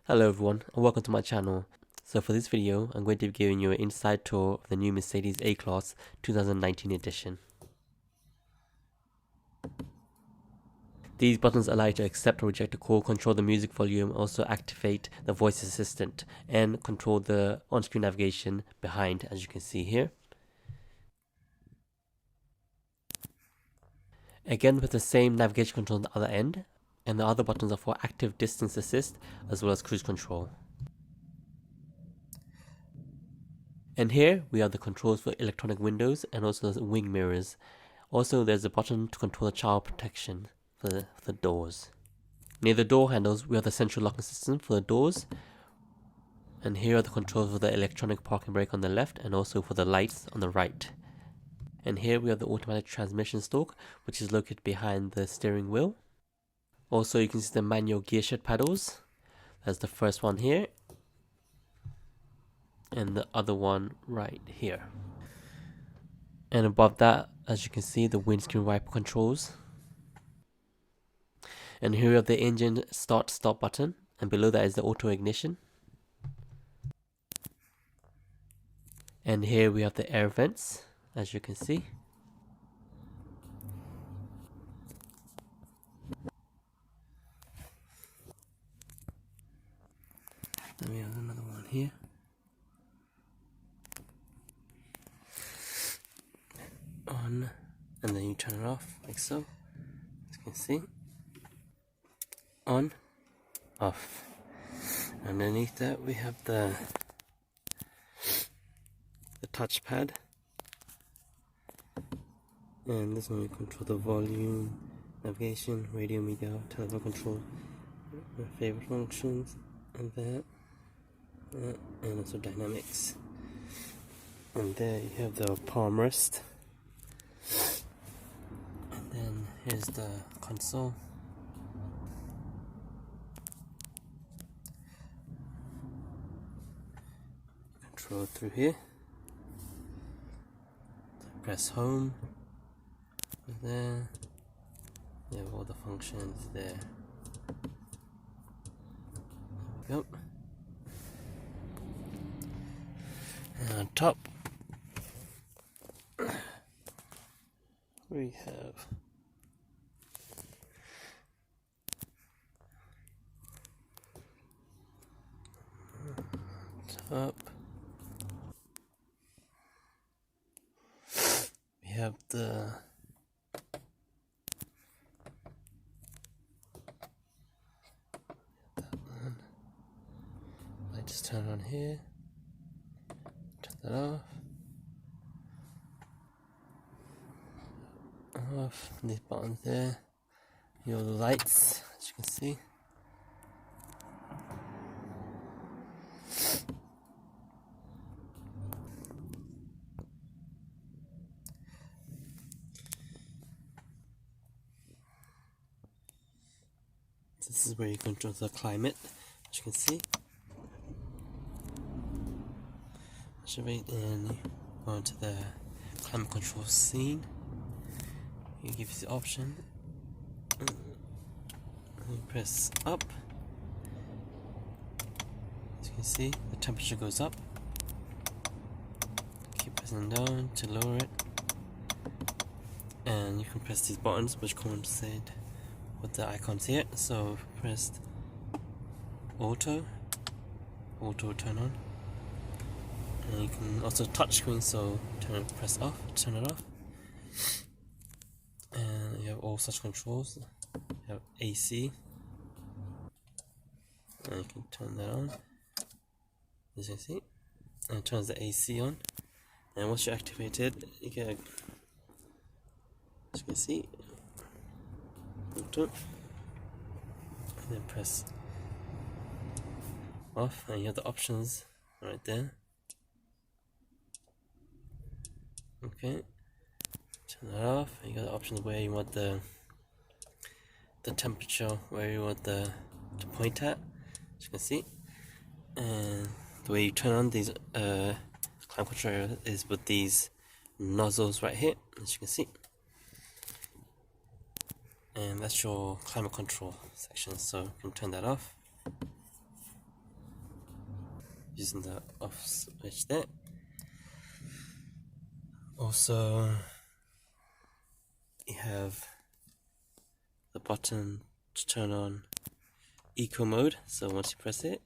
Hello everyone and welcome to my channel. So for this video I'm going to be giving you an inside tour of the new Mercedes A-Class 2019 edition. These buttons allow you to accept or reject a call, control the music volume, also activate the voice assistant and control the on-screen navigation behind, as you can see here. Again with the same navigation control on the other end, and the other buttons are for active distance assist as well as cruise control. And here we have the controls for electronic windows and also the wing mirrors. Also there's a button to control the child protection for the doors. Near the door handles we have the central locking system for the doors. And here are the controls for the electronic parking brake on the left and also for the lights on the right. And here we have the automatic transmission stalk, which is located behind the steering wheel. Also you can see the manual gear shift paddles. There's the first one here and the other one right here. And above that, as you can see, the windscreen wiper controls. And here we have the engine start stop button, and below that is the auto ignition. And here we have the air vents, as you can see. Then we have another one here. On, and then you turn it off like so, as you can see. On, off. Underneath that we have the touchpad, and this one we control the volume, navigation, radio, media, telephone control, my favorite functions, and that, and also dynamics. And there you have the palm rest. And then here's the console. Control through here. Press home. And there. You have all the functions there. There we go. And on top we have top. We have the that one. I just turn on here. Turn that off. Off. These buttons there. Your lights, as you can see. This is where you control the climate, as you can see. Activate and you go into the climate control scene. You give you the option. And you press up. As you can see, the temperature goes up. Keep pressing down to lower it. And you can press these buttons which coincide with the icons here. So press auto will turn on, and you can also touch screen, so press off, turn it off, and you have all such controls. You have AC, and you can turn that on, as you can see, and it turns the AC on. And once you activate it, you get, as you can see, auto, and then press off, and you have the options right there. Okay, turn that off, and you got the options where you want the temperature, where you want to point at, as you can see. And the way you turn on these climate control is with these nozzles right here, as you can see. And that's your climate control section, so you can turn that off. using the off switch there. Also, you have the button to turn on eco mode. So once you press it,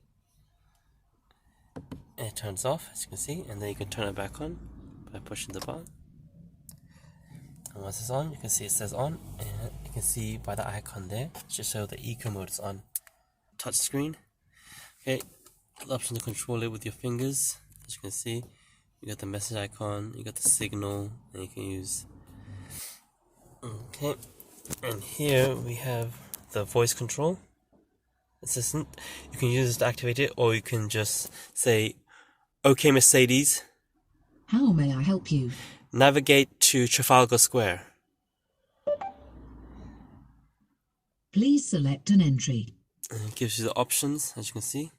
it turns off, as you can see, and then you can turn it back on by pushing the button. And once it's on, you can see it says on, and you can see by the icon there, it should show the eco mode is on. Touch screen. Okay, the option to control it with your fingers. As you can see, you got the message icon, you got the signal, and you can use. Okay, and here we have the voice control assistant. You can use it to activate it, or you can just say, "Okay, Mercedes, how may I help you? Navigate to Trafalgar Square." Please select an entry. And it gives you the options, as you can see.